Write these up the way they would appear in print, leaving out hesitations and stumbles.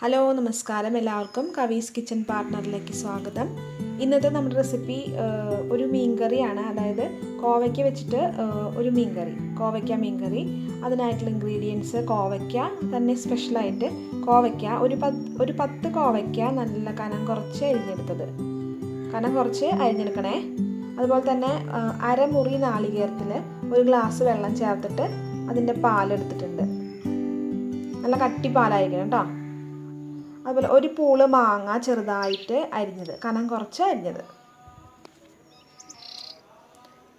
Hello നമസ്കാരം, എല്ലാവർക്കും കവീസ് kitchen പാർട്ട്ണറിലേക്ക് സ്വാഗതം. ഇന്നത്തെ നമ്മുടെ റെസിപ്പി ഒരു മീൻകറിയാണ്. അതായത് കോവയ്ക്ക വെച്ചിട്ട് ഒരു മീൻകറി, കോവയ്ക്ക മീൻകറി. അതിനായിട്ടുള്ള ഇൻഗ്രീഡിയൻസ് കോവയ്ക്ക തന്നെ, സ്പെഷ്യലായിട്ട് കോവയ്ക്ക ഒരു 10 കോവയ്ക്ക നല്ല കനം കുറച്ച് അരിഞ്ഞെടുക്കണേ. അതുപോലെ തന്നെ അരമുറി നാളികേരത്തിൽ ഒരു ഗ്ലാസ് വെള്ളം ചേർത്തിട്ട് അതിൻ്റെ പാലെടുത്തിട്ടുണ്ട്. നല്ല കട്ടി പാലായിരിക്കണം കേട്ടോ. അതുപോലെ ഒരു പൂള് മാങ്ങ ചെറുതായിട്ട് അരിഞ്ഞത്, കനം കുറച്ച് അരിഞ്ഞത്.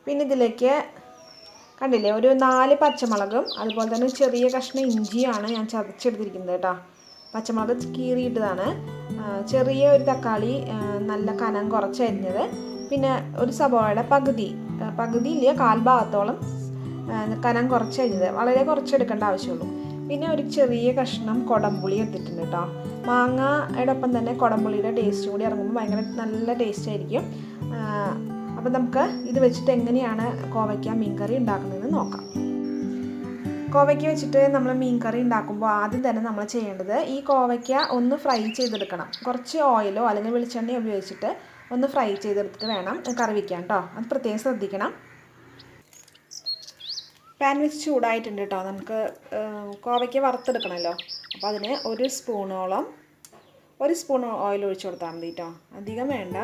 പിന്നെ ഇതിലേക്ക് കണ്ടില്ലേ, ഒരു 4 പച്ചമുളകും അതുപോലെ തന്നെ ചെറിയ കഷ്ണം ഇഞ്ചിയാണ് ഞാൻ ചതച്ചെടുത്തിരിക്കുന്നത് കേട്ടോ. പച്ചമുളക് കീറിയിട്ടതാണ്. ചെറിയ ഒരു തക്കാളി നല്ല കനം കുറച്ച് അരിഞ്ഞത്. പിന്നെ ഒരു സബോളയുടെ പകുതി ഇല്ല, 1/4 ഭാഗത്തോളം കനം കുറച്ച് അരിഞ്ഞത്. വളരെ കുറച്ചെടുക്കേണ്ട ആവശ്യമുള്ളൂ. പിന്നെ ഒരു ചെറിയ കഷ്ണം കുടംപുളി എടുത്തിട്ടുണ്ട് കേട്ടോ. മാങ്ങയുടെ ഒപ്പം തന്നെ കുടംപുളിയുടെ ടേസ്റ്റ് കൂടി ഇറങ്ങുമ്പോൾ ഭയങ്കര നല്ല ടേസ്റ്റ് ആയിരിക്കും. അപ്പം നമുക്ക് ഇത് വെച്ചിട്ട് എങ്ങനെയാണ് കോവയ്ക്ക മീൻകറി ഉണ്ടാക്കുന്നതെന്ന് നോക്കാം. കോവയ്ക്ക വെച്ചിട്ട് നമ്മൾ മീൻകറി ഉണ്ടാക്കുമ്പോൾ ആദ്യം തന്നെ നമ്മൾ ചെയ്യേണ്ടത് ഈ കോവയ്ക്ക ഒന്ന് ഫ്രൈ ചെയ്തെടുക്കണം. കുറച്ച് ഓയിലോ അല്ലെങ്കിൽ വെളിച്ചെണ്ണയോ ഉപയോഗിച്ചിട്ട് ഒന്ന് ഫ്രൈ ചെയ്തെടുത്തിട്ട് വേണം കറി വയ്ക്കാൻ കേട്ടോ. അത് പ്രത്യേകം ശ്രദ്ധിക്കണം. പാൻ വെച്ച് ചൂടായിട്ടുണ്ട് കേട്ടോ. നമുക്ക് കോവയ്ക്ക വറുത്തെടുക്കണമല്ലോ. അപ്പോൾ അതിന് ഒരു സ്പൂൺ ഓയിൽ ഒഴിച്ചു കൊടുത്താൽ മതി കേട്ടോ. അധികം വേണ്ട.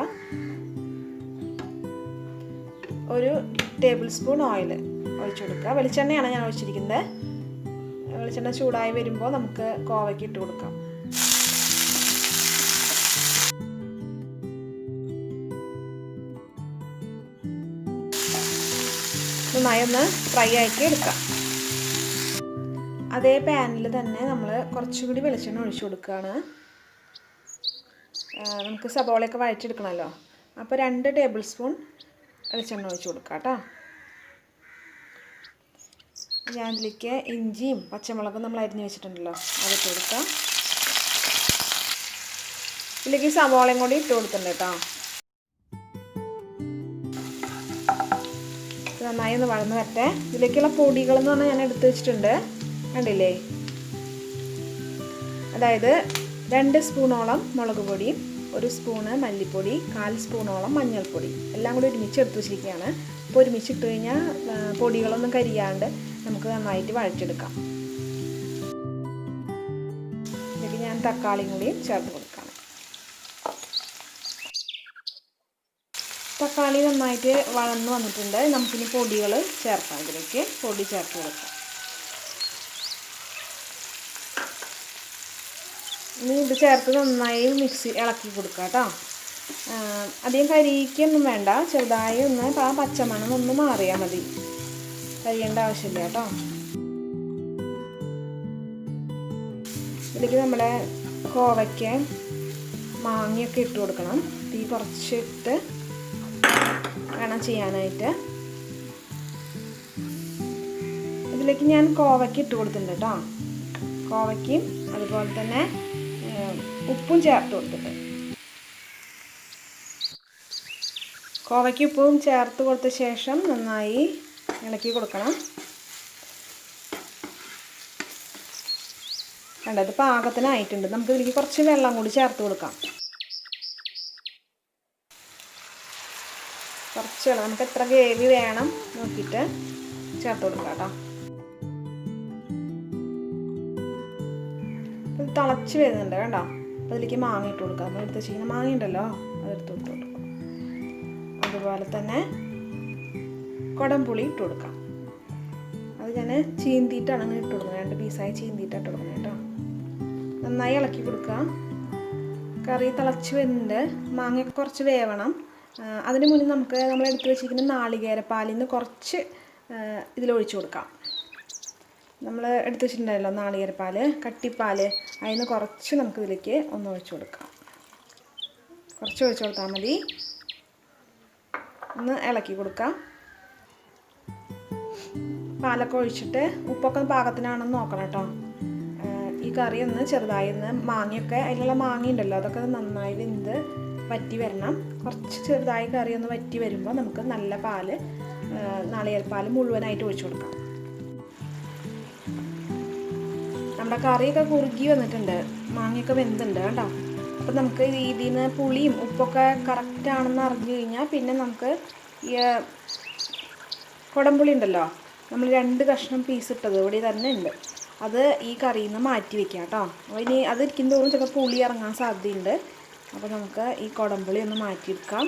ഒരു ടേബിൾ സ്പൂൺ ഓയിൽ ഒഴിച്ചു കൊടുക്കുക. വെളിച്ചെണ്ണയാണ് ഞാൻ ഒഴിച്ചിരിക്കുന്നത്. വെളിച്ചെണ്ണ ചൂടായി വരുമ്പോൾ നമുക്ക് കോവയ്ക്ക ഇട്ട് കൊടുക്കാം. നന്നായി ഒന്ന് ഫ്രൈ ആക്കി എടുക്കാം. അതേ പാനിൽ തന്നെ നമ്മൾ കുറച്ചുകൂടി വെളിച്ചെണ്ണ ഒഴിച്ചു കൊടുക്കുകയാണ്. നമുക്ക് സബോളയൊക്കെ വഴറ്റിയെടുക്കണമല്ലോ. അപ്പോൾ 2 ടേബിൾ സ്പൂൺ വെളിച്ചെണ്ണ ഒഴിച്ചു കൊടുക്കാം കേട്ടോ. ഞാൻ ഇതിലേക്ക് ഇഞ്ചിയും പച്ചമുളകും നമ്മൾ അരിഞ്ഞ് വെച്ചിട്ടുണ്ടല്ലോ, അതിട്ട് കൊടുക്കാം. ഇതിലേക്ക് സബോളയും കൂടി ഇട്ട് കൊടുത്തിട്ടുണ്ട് കേട്ടോ. നന്നായി ഒന്ന് വഴന്ന് വരട്ടെ. ഇതിലേക്കുള്ള പൊടികളെന്ന് പറഞ്ഞാൽ ഞാൻ എടുത്ത് വെച്ചിട്ടുണ്ട്, കണ്ടില്ലേ. അതായത് 2 സ്പൂണോളം മുളക് പൊടി, 1 സ്പൂണ് മല്ലിപ്പൊടി, 1/4 സ്പൂണോളം മഞ്ഞൾപ്പൊടി, എല്ലാം കൂടി ഒരുമിച്ച് എടുത്ത് വെച്ചിരിക്കുകയാണ്. അപ്പോൾ ഒരുമിച്ചിട്ട് കഴിഞ്ഞാൽ പൊടികളൊന്നും കരിയാണ്ട് നമുക്ക് നന്നായിട്ട് വഴച്ചെടുക്കാം. ഇതിലേക്ക് ഞാൻ തക്കാളിയും കൂടി ചേർത്ത് കൊടുക്കാം. തക്കാളി നന്നായിട്ട് വഴന്ന് വന്നിട്ടുണ്ട്. നമുക്കിനി പൊടികൾ ചേർക്കാം. ഇതിലേക്ക് പൊടി ചേർത്ത് കൊടുക്കാം. ഇനി ഇത് ചേർത്ത് നന്നായി ഇളക്കി കൊടുക്കാം കേട്ടോ. അധികം കരിക്കൊന്നും വേണ്ട, ചെറുതായി ഒന്ന് ആ പച്ചമണം ഒന്ന് മാറിയാൽ മതി. കരിയേണ്ട ആവശ്യമില്ല കേട്ടോ. ഇതിലേക്ക് നമ്മുടെ കോവയ്ക്ക മാങ്ങയൊക്കെ ഇട്ട് കൊടുക്കണം. തീ കുറച്ചിട്ട് വേണം ചെയ്യാനായിട്ട്. ഇതിലേക്ക് ഞാൻ കോവയ്ക്ക് ഇട്ട് കൊടുത്തിട്ടുണ്ട് കേട്ടോ. കോവയ്ക്കും അതുപോലെ തന്നെ ഉപ്പും ചേർത്ത് കൊടുത്തിട്ട്, കോവയ്ക്ക് ഉപ്പും ചേർത്ത് കൊടുത്ത ശേഷം നന്നായി ഇളക്കി കൊടുക്കണം. കണ്ടത് പാകത്തിനായിട്ടുണ്ട്. നമുക്ക് ഇതിലേക്ക് കുറച്ച് വെള്ളം കൂടി ചേർത്ത് കൊടുക്കാം. കുറച്ച് വെള്ളം, നമുക്ക് എത്ര ഗ്രേവി വേണം നോക്കിയിട്ട് ചേർത്ത് കൊടുക്കാം കേട്ടോ. ഇത് തിളച്ച് വരുന്നുണ്ട് കേട്ടോ. അപ്പോൾ അതിലേക്ക് മാങ്ങ ഇട്ട് കൊടുക്കാം. നമ്മൾ എടുത്ത് വെച്ചിരിക്കുന്ന മാങ്ങ ഉണ്ടല്ലോ, അതെടുത്ത് ഇട്ട് കൊടുക്കാം. അതുപോലെ തന്നെ കുടംപുളി ഇട്ട് കൊടുക്കാം. അത് ഞാൻ ചീന്തിയിട്ടാണ് അങ്ങനെ ഇട്ട് കൊടുക്കുന്നത്. 2 പീസായി ചീന്തിയിട്ടാണ് ഇട്ട് കൊടുക്കുന്നത് കേട്ടോ. നന്നായി ഇളക്കി കൊടുക്കുക. കറി തിളച്ച് വരുന്നുണ്ട്. മാങ്ങയൊക്കെ കുറച്ച് വേവണം. അതിന് മുന്നേ നമ്മൾ എടുത്ത് വെച്ചിരിക്കുന്ന നാളികേരപ്പാലിൽ നിന്ന് കുറച്ച് ഇതിലൊഴിച്ച് കൊടുക്കാം. നമ്മൾ എടുത്ത് വെച്ചിട്ടുണ്ടല്ലോ നാളികേരപ്പാൽ, കട്ടിപ്പാൽ, അതിൽ നിന്ന് കുറച്ച് നമുക്ക് ഇതിലേക്ക് ഒന്ന് ഒഴിച്ച് കൊടുക്കാം. കുറച്ച് ഒഴിച്ച് കൊടുത്താൽ മതി. ഒന്ന് ഇളക്കി കൊടുക്കാം. പാലൊക്കെ ഒഴിച്ചിട്ട് ഉപ്പൊക്കെ പാകത്തിനാണെന്ന് നോക്കണം കേട്ടോ. ഈ കറി ഒന്ന് ചെറുതായി മാങ്ങയൊക്കെ, അതിലുള്ള മാങ്ങ ഉണ്ടല്ലോ, അതൊക്കെ നന്നായി വെന്ത് വറ്റി വരണം. കുറച്ച് ചെറുതായി കറി ഒന്ന് വറ്റി വരുമ്പോൾ നമുക്ക് നല്ല പാല്, നാളികേരപ്പാൽ മുഴുവനായിട്ട് ഒഴിച്ചു കൊടുക്കാം. നമ്മുടെ കറിയൊക്കെ കുറുകി വന്നിട്ടുണ്ട്, മാങ്ങയൊക്കെ വെന്തുണ്ട് കേട്ടോ. അപ്പോൾ നമുക്ക് ഇതിൽ നിന്ന് പുളിയും ഉപ്പൊക്കെ കറക്റ്റാണെന്ന് അറിഞ്ഞു കഴിഞ്ഞാൽ പിന്നെ നമുക്ക് ഈ കുടംപുളി ഉണ്ടല്ലോ, നമ്മൾ 2 കഷ്ണം പീസ് ഇട്ടത് ഇവിടെ തന്നെ ഉണ്ട്, അത് ഈ കറിയിൽ നിന്ന് മാറ്റി വെക്കാം കേട്ടോ. അപ്പോൾ ഇനി അതിരിക്കും തോറും ചിലപ്പോൾ പുളി ഇറങ്ങാൻ സാധ്യതയുണ്ട്. അപ്പോൾ നമുക്ക് ഈ കുടംപുളി ഒന്ന് മാറ്റിയെടുക്കാം.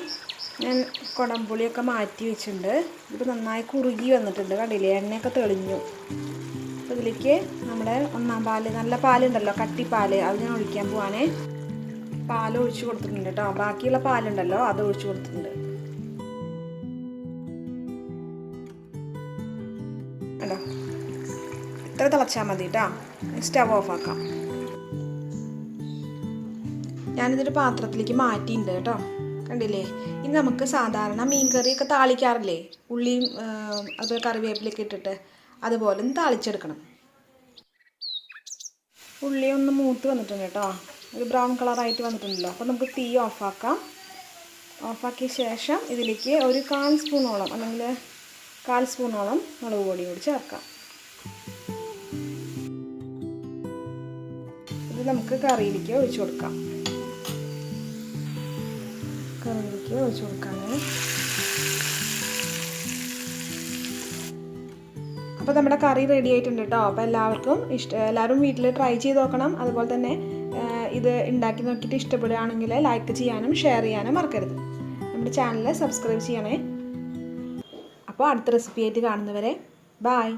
ഞാൻ കുടംപുളിയൊക്കെ മാറ്റി വെച്ചിട്ടുണ്ട്. ഇത് നന്നായി കുറുകി വന്നിട്ടുണ്ട്, കണ്ടില്ലേ, എണ്ണയൊക്കെ തെളിഞ്ഞു. അപ്പോൾ ഇതിലേക്ക് നമ്മുടെ 1-ാം പാല്, നല്ല പാലുണ്ടല്ലോ, കട്ടിപ്പാല്, അത് ഞാൻ ഒഴിക്കാൻ പോവാനേ. പാൽ ഒഴിച്ച് കൊടുത്തിട്ടുണ്ട് കേട്ടോ. ബാക്കിയുള്ള പാലുണ്ടല്ലോ അത് ഒഴിച്ച് കൊടുത്തിട്ടുണ്ട് കേട്ടോ. ഇത്ര തിളച്ചാൽ മതി കേട്ടോ. സ്റ്റവ് ഓഫ് ആക്കാം. ഞാനിതൊരു പാത്രത്തിലേക്ക് മാറ്റിയിട്ടുണ്ട് കേട്ടോ, കണ്ടില്ലേ. ഇനി നമുക്ക് സാധാരണ മീൻ കറിയൊക്കെ താളിക്കാറില്ലേ, ഉള്ളിയും അത് കറിവേപ്പിലൊക്കെ ഇട്ടിട്ട്, അതുപോലെ ഒന്ന് താളിച്ചെടുക്കണം. ഉള്ളി ഒന്ന് മൂത്ത് വന്നിട്ടുണ്ട് കേട്ടോ, ഒരു ബ്രൗൺ കളറായിട്ട് വന്നിട്ടുണ്ടല്ലോ. അപ്പോൾ നമുക്ക് തീ ഓഫാക്കാം. ഓഫാക്കിയ ശേഷം ഇതിലേക്ക് ഒരു 1/4 സ്പൂണോളം അല്ലെങ്കിൽ 1/4 സ്പൂണോളം മുളക് പൊടി കൂടി ചേർക്കാം. ഇത് നമുക്ക് കറിയിലേക്ക് ഒഴിച്ചു കൊടുക്കാം. കറിയിലേക്ക് ഒഴിച്ചു കൊടുക്കാനേ. അപ്പോൾ നമ്മുടെ കറി റെഡി ആയിട്ടുണ്ട് കേട്ടോ. അപ്പോൾ എല്ലാവരും വീട്ടിൽ ട്രൈ ചെയ്ത് നോക്കണം. അതുപോലെ തന്നെ ഇത് ഉണ്ടാക്കി നോക്കിയിട്ട് ഇഷ്ടപ്പെടുകയാണെങ്കിൽ ലൈക്ക് ചെയ്യാനും ഷെയർ ചെയ്യാനും മറക്കരുത്. നമ്മുടെ ചാനൽ സബ്സ്ക്രൈബ് ചെയ്യണേ. അപ്പോൾ അടുത്ത റെസിപ്പി ആയിട്ട് കാണുന്നവരെ ബൈ.